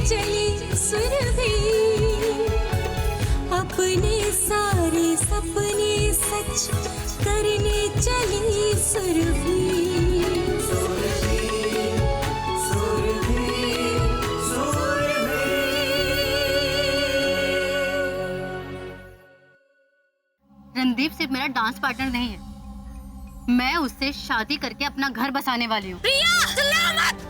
चली सुरभि, अपने सारे सपने सच करने चली सुरभि। रणदीप सिर्फ मेरा डांस पार्टनर नहीं है, मैं उससे शादी करके अपना घर बसाने वाली हूँ।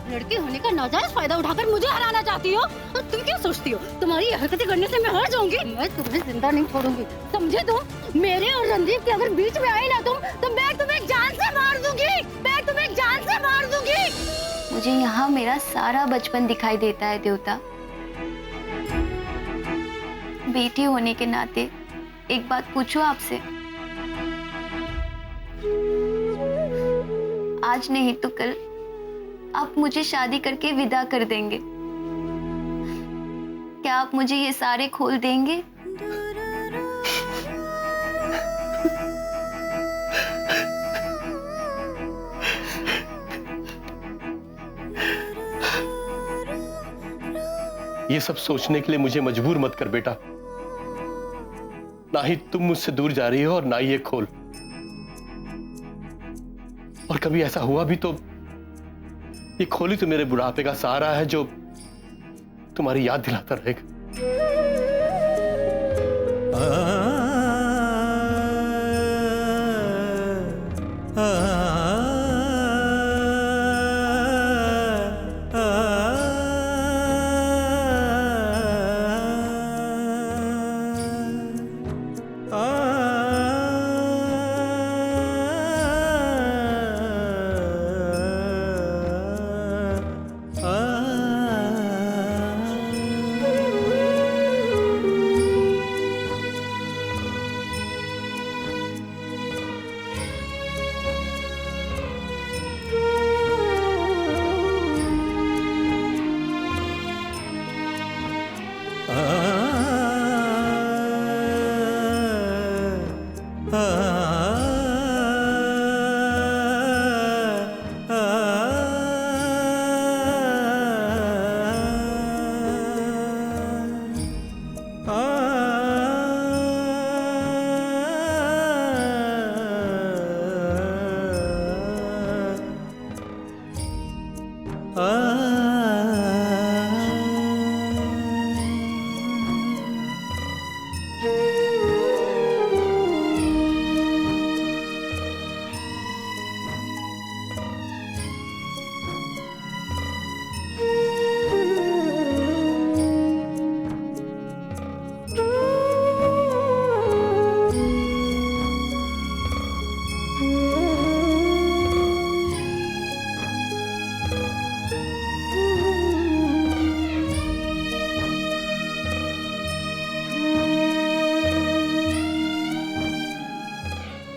लड़की होने का नाजायज फायदा उठाकर मुझे हराना चाहती हो? और तुम क्या सोचती हो तुम्हारी हरकतें करने से मैं हार जाऊंगी? मैं तुम्हें जिंदा नहीं छोड़ूंगी, समझे तुम? मेरे और रणदीप के अगर बीच में आई ना तुम, तो मैं तुम्हें जान से मार दूंगी, मैं तुम्हें जान से मार दूंगी। मुझे यहाँ मेरा सारा बचपन दिखाई देता है देवता। बेटी होने के नाते एक बात पूछूं आपसे? आज नहीं तो कल आप मुझे शादी करके विदा कर देंगे। क्या आप मुझे ये सारे खोल देंगे? ये सब सोचने के लिए मुझे मजबूर मत कर बेटा। ना ही तुम मुझसे दूर जा रही हो और ना ही ये खोल। और कभी ऐसा हुआ भी तो ये खोल ही तो मेरे बुढ़ापे का सहारा है, जो तुम्हारी याद दिलाता रहेगा।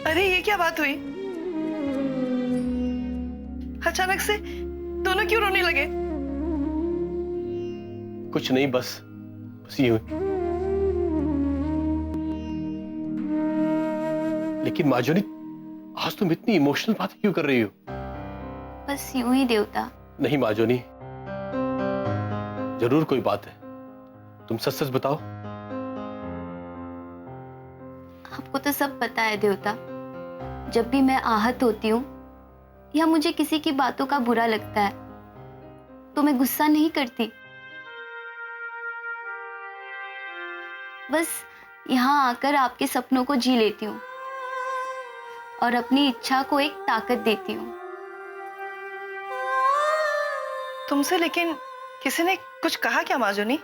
अरे ये क्या बात हुई? अचानक से दोनों क्यों रोने लगे? कुछ नहीं, बस यूं। लेकिन माजुनी, आज तुम इतनी इमोशनल बात क्यों कर रही हो? बस यूं ही देवता। नहीं माजुनी, जरूर कोई बात है। तुम सच सच बताओ। आपको तो सब पता है देवता। जब भी मैं आहत होती हूँ या मुझे किसी की बातों का बुरा लगता है तो मैं गुस्सा नहीं करती। बस यहाँ आकर आपके सपनों को जी लेती हूँ और अपनी इच्छा को एक ताकत देती हूँ। तुमसे लेकिन किसी ने कुछ कहा क्या माजुनी?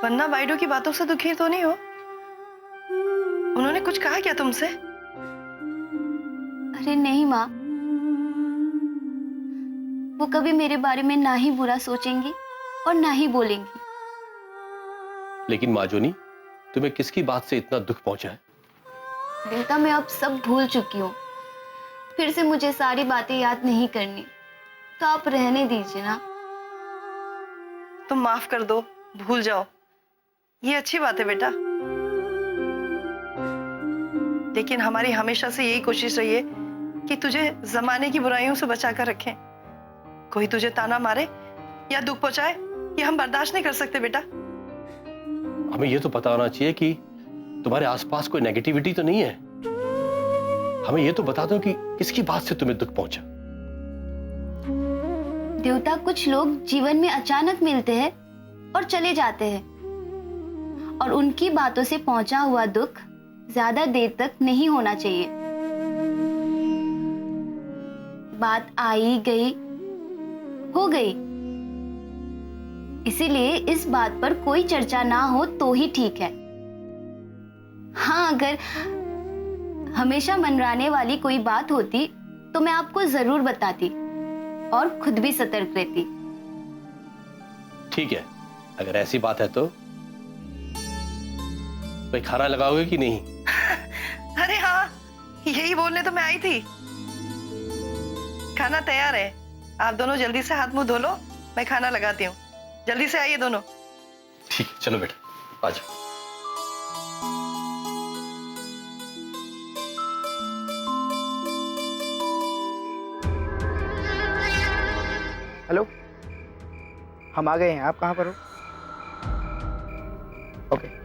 वन्ना बाइडो की बातों से दुखी तो नहीं हो? उन्होंने कुछ कहा क्या तुमसे? अरे नहीं माँ, वो कभी मेरे बारे में ना ही बुरा सोचेंगी और ना ही बोलेंगी। लेकिन माजुनी, तुम्हें किसकी बात से इतना दुख पहुंचा है? देवता, मैं अब सब भूल चुकी हूँ। फिर से मुझे सारी बातें याद नहीं करनी, तो आप रहने दीजिए ना। तुम माफ कर दो, भूल जाओ, ये अच्छी बात है बेटा। लेकिन हमारी हमेशा से यही कोशिश रही है कि तुझे जमाने की बुराइयों से बचा कर रखें। कोई तुझे ताना मारे या दुख पहुंचाए, ये हम बर्दाश्त नहीं कर सकते बेटा। हमें ये तो पता होना चाहिए कि तुम्हारे आसपास कोई नेगेटिविटी तो नहीं है। हमें ये तो बता दो कि किसकी बात से तुम्हें दुख पहुंचा। देवता, कुछ लोग जीवन में अचानक मिलते हैं और चले जाते हैं, और उनकी बातों से पहुंचा हुआ दुख ज्यादा देर तक नहीं होना चाहिए। बात आई गई हो गई, इसीलिए इस बात पर कोई चर्चा ना हो तो ही ठीक है। हाँ, अगर हमेशा मनराने वाली कोई बात होती तो मैं आपको जरूर बताती और खुद भी सतर्क रहती। ठीक है, अगर ऐसी बात है तो भाई खाना लगाओगे कि नहीं? अरे हाँ, यही बोलने तो मैं आई थी। खाना तैयार है, आप दोनों जल्दी से हाथ मुंह धो लो, मैं खाना लगाती हूँ। जल्दी से आइए दोनों। ठीक, चलो बेटा, आ जाओ। हेलो, हम आ गए हैं। आप कहाँ पर हो? ओके।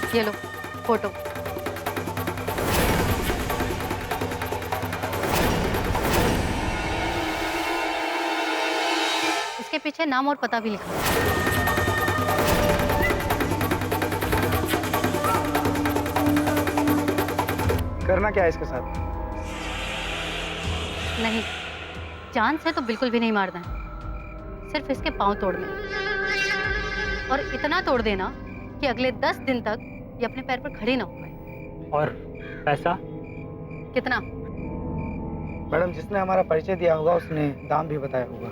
ये लो फोटो। इसके पीछे नाम और पता भी लिखा है। करना क्या है इसके साथ? नहीं, जान से तो बिल्कुल भी नहीं मारना है, सिर्फ इसके पांव तोड़ने हैं। और इतना तोड़ देना कि अगले 10 दिन तक ये अपने पैर पर खड़ी ना हो पाए। और पैसा? कितना? मैडम, जिसने हमारा परिचय दिया होगा उसने दाम भी बताया होगा।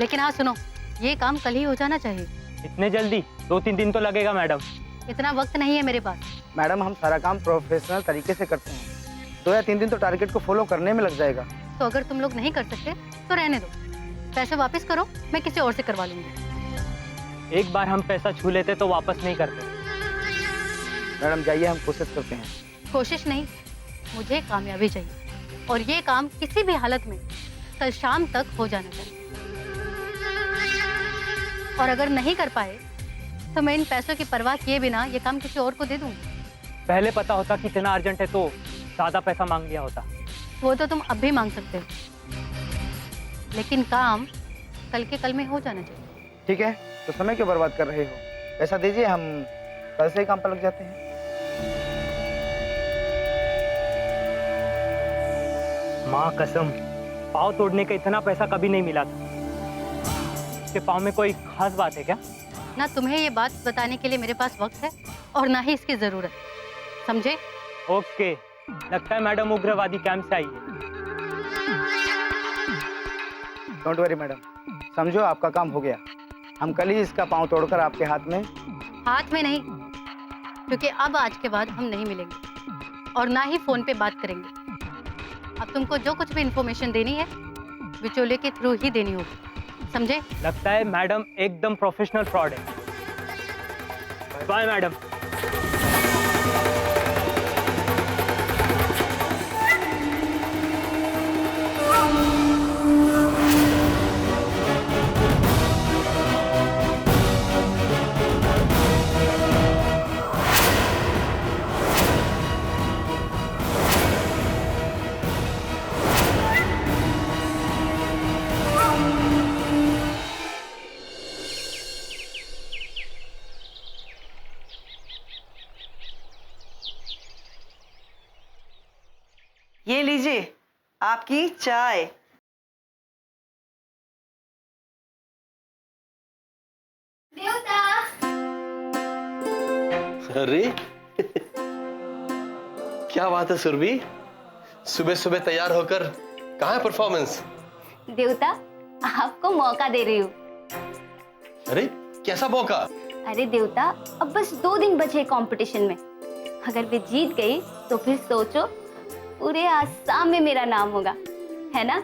लेकिन हाँ सुनो, ये काम कल ही हो जाना चाहिए। इतने जल्दी? 2-3 दिन तो लगेगा मैडम। इतना वक्त नहीं है मेरे पास। मैडम, हम सारा काम प्रोफेशनल तरीके से करते हैं। 2 या 3 दिन तो टारगेट को फॉलो करने में लग जाएगा। तो अगर तुम लोग नहीं कर सकते तो रहने दो, पैसे वापस करो, मैं किसी और से करवा लूंगी। एक बार हम पैसा छू लेते तो वापस नहीं करते। मैडम जाइए, हम कोशिश करते हैं। कोशिश नहीं, मुझे कामयाबी चाहिए, और ये काम किसी भी हालत में कल शाम तक हो जाना चाहिए। और अगर नहीं कर पाए तो मैं इन पैसों की परवाह किए बिना ये काम किसी और को दे दूंगी। पहले पता होता कि इतना अर्जेंट है तो ज्यादा पैसा मांग लिया होता। वो तो तुम अब भी मांग सकते हो, लेकिन काम कल के कल में हो जाना चाहिए। ठीक है, तो समय क्यों बर्बाद कर रहे हो? पैसा दीजिए, हम कल से ही काम पर लग जाते हैं। माँ कसम, पाँव तोड़ने का इतना पैसा कभी नहीं मिला था। इसके पाँव में कोई खास बात है क्या? ना तुम्हें ये बात बताने के लिए मेरे पास वक्त है और ना ही इसकी जरूरत, समझे? ओके, लगता है मैडम उग्रवादी कैंप से आई है। डोंट वरी मैडम, समझो आपका काम हो गया। हम कल ही इसका पाँव तोड़कर आपके हाथ में नहीं, क्योंकि अब आज के बाद हम नहीं मिलेंगे और ना ही फोन पे बात करेंगे। अब तुमको जो कुछ भी इंफॉर्मेशन देनी है विचोले के थ्रू ही देनी होगी, समझे? लगता है मैडम एकदम प्रोफेशनल फ्रॉड है। Bye madam. ये लीजिए आपकी चाय। देवता, अरे क्या बात है सुरभि, सुबह सुबह तैयार होकर कहाँ है परफॉर्मेंस? देवता आपको मौका दे रही हूँ। अरे कैसा मौका? अरे देवता, अब बस 2 दिन बचे कंपटीशन में। अगर मैं जीत गई तो फिर सोचो पूरे आसाम में मेरा नाम होगा, है ना?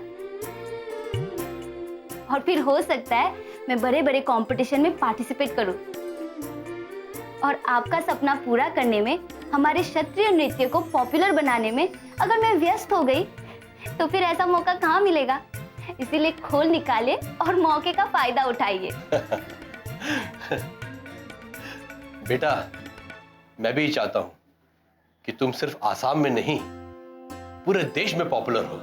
और फिर हो सकता है मैं बड़े बड़े कंपटीशन में पार्टिसिपेट करूं। और आपका सपना पूरा करने में, हमारे क्षत्रिय नृत्य को पॉपुलर बनाने में अगर मैं व्यस्त हो गई तो फिर ऐसा मौका कहाँ मिलेगा। इसीलिए खोल निकाले और मौके का फायदा उठाइए। बेटा, मैं भी चाहता हूं कि तुम सिर्फ आसाम में नहीं, पूरे देश में पॉपुलर हो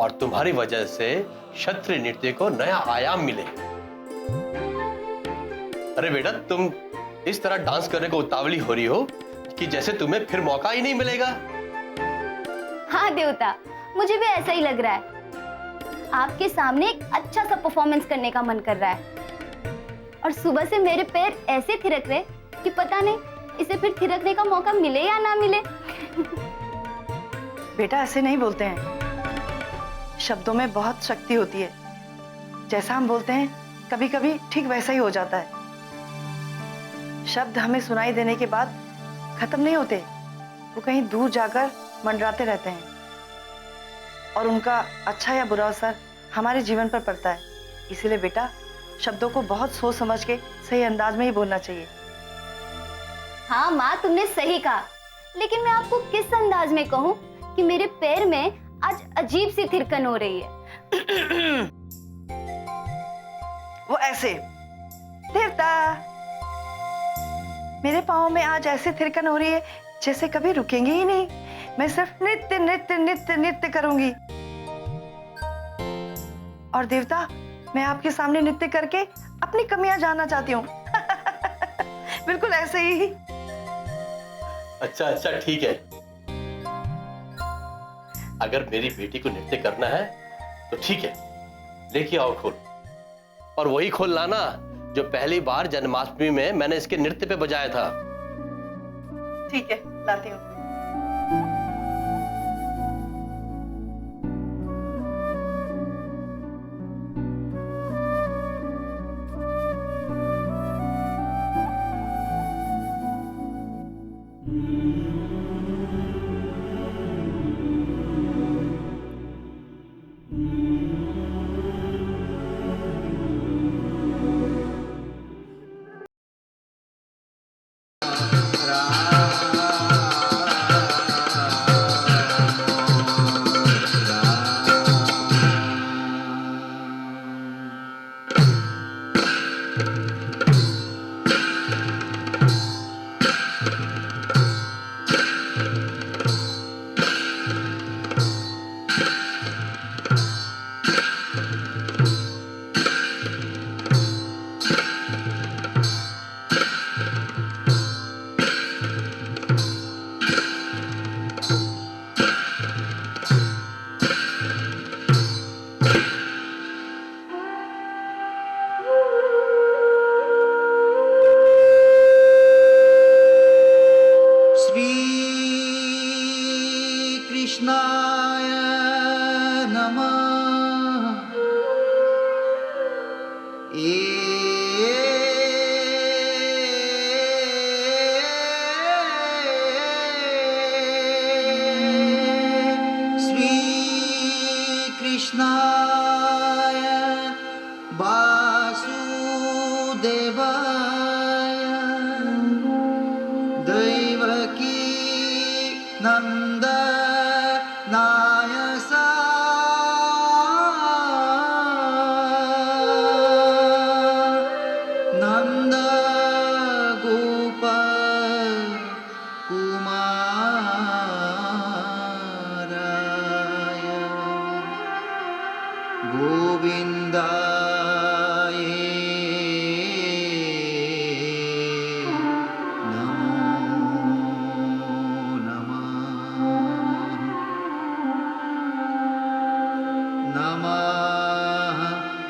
और तुम्हारी वजह से क्षत्रिय नृत्य को नया आयाम मिले। अरे बेटा, तुम इस तरह डांस करने को उतावली हो रही हो कि जैसे तुम्हें फिर मौका ही नहीं मिलेगा। हाँ देवता, मुझे भी ऐसा ही लग रहा है। आपके सामने एक अच्छा सा परफॉर्मेंस करने का मन कर रहा है। और सुबह से मेरे पैर ऐसे थिरक रहे कि पता नहीं इसे फिर थिरकने का मौका मिले या ना मिले। बेटा, ऐसे नहीं बोलते हैं। शब्दों में बहुत शक्ति होती है। जैसा हम बोलते हैं कभी कभी ठीक वैसा ही हो जाता है। शब्द हमें सुनाई देने के बाद खत्म नहीं होते, वो कहीं दूर जाकर मंडराते रहते हैं और उनका अच्छा या बुरा असर हमारे जीवन पर पड़ता है। इसीलिए बेटा, शब्दों को बहुत सोच समझ के सही अंदाज में ही बोलना चाहिए। हाँ माँ, तुमने सही कहा, लेकिन मैं आपको किस अंदाज में कहूँ कि मेरे पैर में आज अजीब सी थिरकन हो रही है। वो ऐसे, देवता, मेरे पाँव में आज ऐसे थिरकन हो रही है जैसे कभी रुकेंगे ही नहीं। मैं सिर्फ नृत्य नृत्य नृत्य नृत्य करूंगी। और देवता, मैं आपके सामने नृत्य करके अपनी कमियां जानना चाहती हूँ। बिल्कुल ऐसे ही। अच्छा अच्छा, ठीक है। अगर मेरी बेटी को नृत्य करना है तो ठीक है, लेके आओ खोल। और वही खोल लाना जो पहली बार जन्माष्टमी में मैंने इसके नृत्य पे बजाया था। ठीक है, लाती हूँ। कृष्णाय नमः। श्री कृष्णाय वासुदेवाय दैवकी नंदनाय नंद गोप कुमाराय गोविंदाय नमो नमः। नमः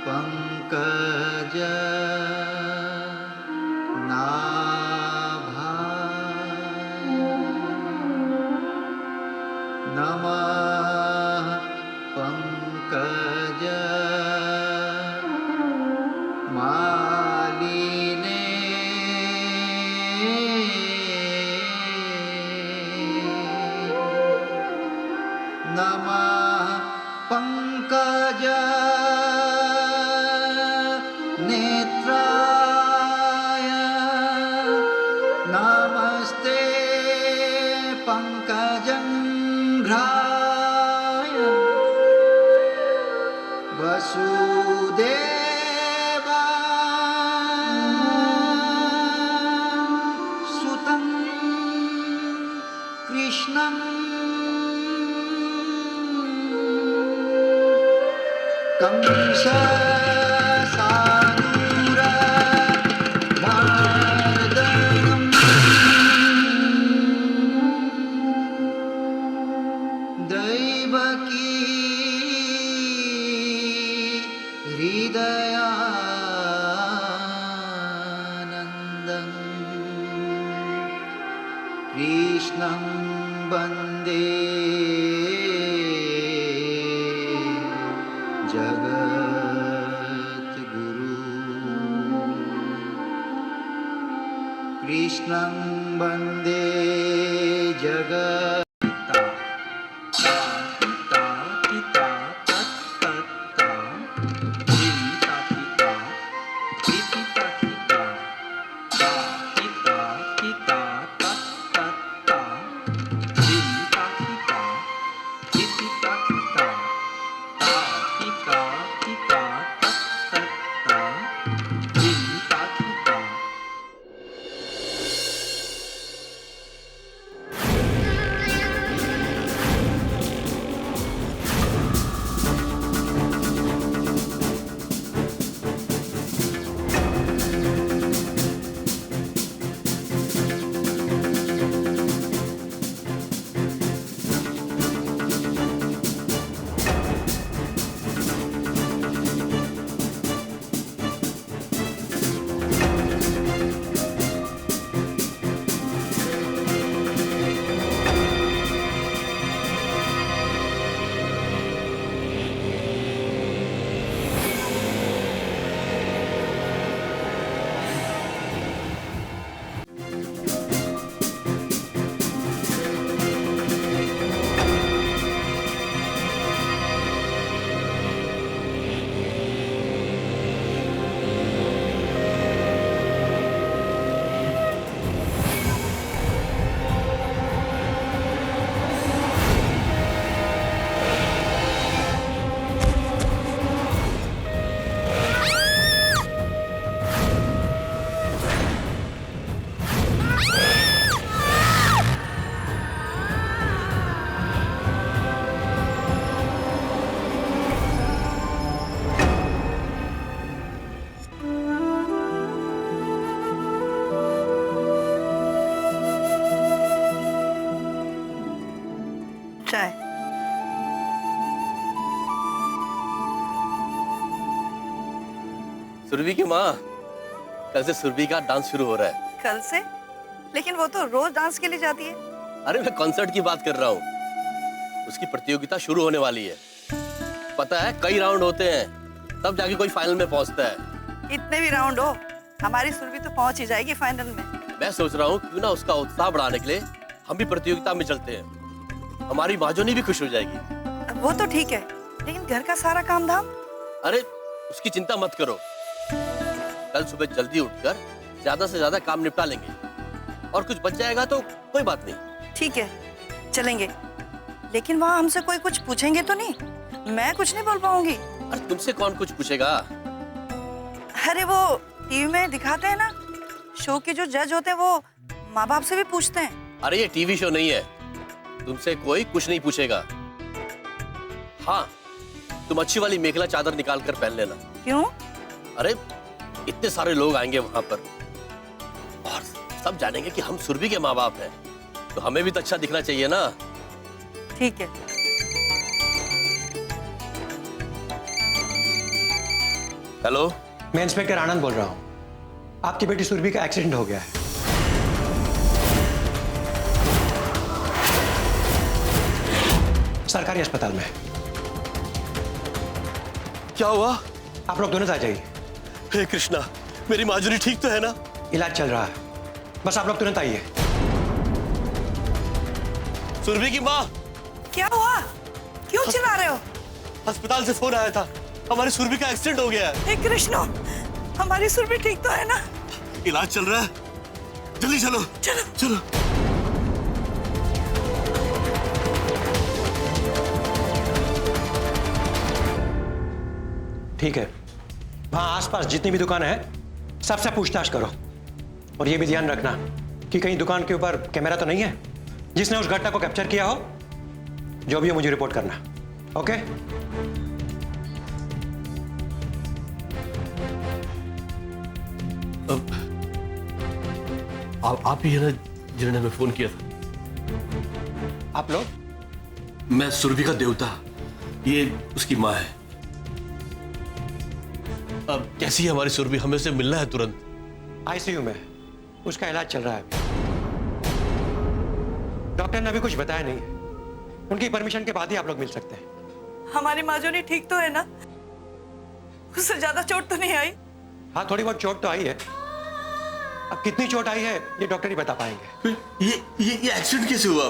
पंकज नाभाय नमः पंकज मालिने नमः पंकज नेत्राय नमस्ते पंकजंघ्राय वसुदेवा सुतं कृष्णं कंस सानूरा मर्दनम् दैवकी हृदयानन्दं कृष्णं वन्दे जगद्गुरु कृष्णं वन्दे जगत् चाय। सुरभि की माँ, कल से सुरभि का डांस शुरू हो रहा है। कल से? लेकिन वो तो रोज डांस के लिए जाती है। अरे मैं कॉन्सर्ट की बात कर रहा हूँ। उसकी प्रतियोगिता शुरू होने वाली है। पता है कई राउंड होते हैं, तब जाके कोई फाइनल में पहुँचता है। इतने भी राउंड हो, हमारी सुरभि तो पहुंच ही जाएगी फाइनल में। मैं सोच रहा हूँ क्यों ना उसका उत्साह बढ़ाने के लिए हम भी प्रतियोगिता में चलते हैं। हमारी माजोनी भी खुश हो जाएगी। वो तो ठीक है, लेकिन घर का सारा काम धाम? अरे उसकी चिंता मत करो, कल सुबह जल्दी उठकर ज्यादा से ज्यादा काम निपटा लेंगे और कुछ बच जाएगा तो कोई बात नहीं। ठीक है, चलेंगे। लेकिन वहाँ हमसे कोई कुछ पूछेंगे तो नहीं? मैं कुछ नहीं बोल पाऊंगी। अरे तुमसे कौन कुछ पूछेगा? अरे वो टीवी में दिखाते हैं ना, शो के जो जज होते हैं वो माँ बाप से भी पूछते हैं। अरे ये टीवी शो नहीं है, तुमसे कोई कुछ नहीं पूछेगा। हाँ, तुम अच्छी वाली मेखला चादर निकाल कर पहन लेना। क्यों? अरे इतने सारे लोग आएंगे वहां पर और सब जानेंगे कि हम सुरभि के माँ बाप हैं, तो हमें भी तो अच्छा दिखना चाहिए ना। ठीक है। हेलो, मैं इंस्पेक्टर आनंद बोल रहा हूँ। आपकी बेटी सुरभि का एक्सीडेंट हो गया है। सरकारी अस्पताल में। क्या हुआ? आप लोग दोनों आ जाइए। हे कृष्णा, मेरी माजुरी ठीक तो है ना? इलाज चल रहा है, बस आप लोग तुरंत आइए। सुरभि की माँ। क्या हुआ? क्यों चिल्ला रहे हो? अस्पताल से फोन आया था, हमारी सुरभि का एक्सीडेंट हो गया है। हे कृष्णो, हमारी सुरभि ठीक तो है ना? इलाज चल रहा है, जल्दी चलो। चलो चलो। ठीक है, वहाँ आसपास जितनी भी दुकानें हैं सबसे पूछताछ करो, और ये भी ध्यान रखना कि कहीं दुकान के ऊपर कैमरा तो नहीं है जिसने उस घटना को कैप्चर किया हो। जो भी हो मुझे रिपोर्ट करना। ओके? आप ही है ना जिन्होंने हमें फोन किया था? आप लोग? मैं सुरभि का देवता, ये उसकी माँ है। अब कैसी है हमारी सुरभि? हमें से मिलना है तुरंत। आईसीयू में, उसका इलाज चल रहा है। डॉक्टर ने अभी कुछ बताया नहीं है, उनकी परमिशन के बाद ही आप लोग मिल सकते हैं। हमारी माजोनी ठीक तो है ना? उससे ज्यादा चोट तो नहीं आई? हाँ, थोड़ी बहुत चोट तो आई है। अब कितनी चोट आई है ये डॉक्टर ही बता पाएंगे। ये एक्सीडेंट कैसे हुआ?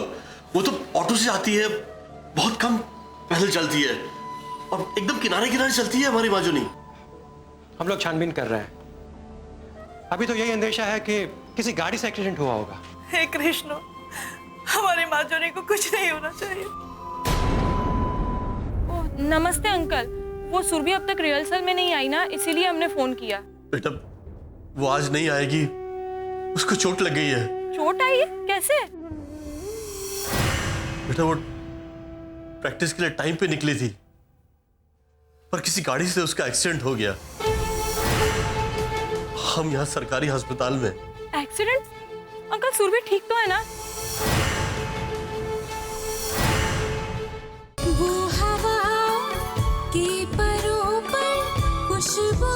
वो तो ऑटो से आती है, बहुत कम पैदल चलती है और एकदम किनारे किनारे चलती है हमारी माजोनी। हम लोग छानबीन कर रहे हैं। अभी तो यही अंदेशा है कि किसी गाड़ी से एक्सीडेंट हुआ होगा। हे कृष्णो, हमारी माजोनी को कुछ नहीं होना चाहिए। ओह, नमस्ते अंकल। वो सुरभि अब तक रिहर्सल में नहीं आई ना, इसीलिए हमने फोन किया। बेटा, वो आज नहीं आएगी, उसको चोट लग गई है। चोट आई है? कैसे? बेटा, वो प्रैक्टिस के लिए टाइम पे निकली थी, पर किसी गाड़ी से उसका एक्सीडेंट हो गया। हम यहाँ सरकारी अस्पताल में। एक्सीडेंट? अंकल, सुरभि ठीक तो है ना? वो हवा के परों पर खुशबू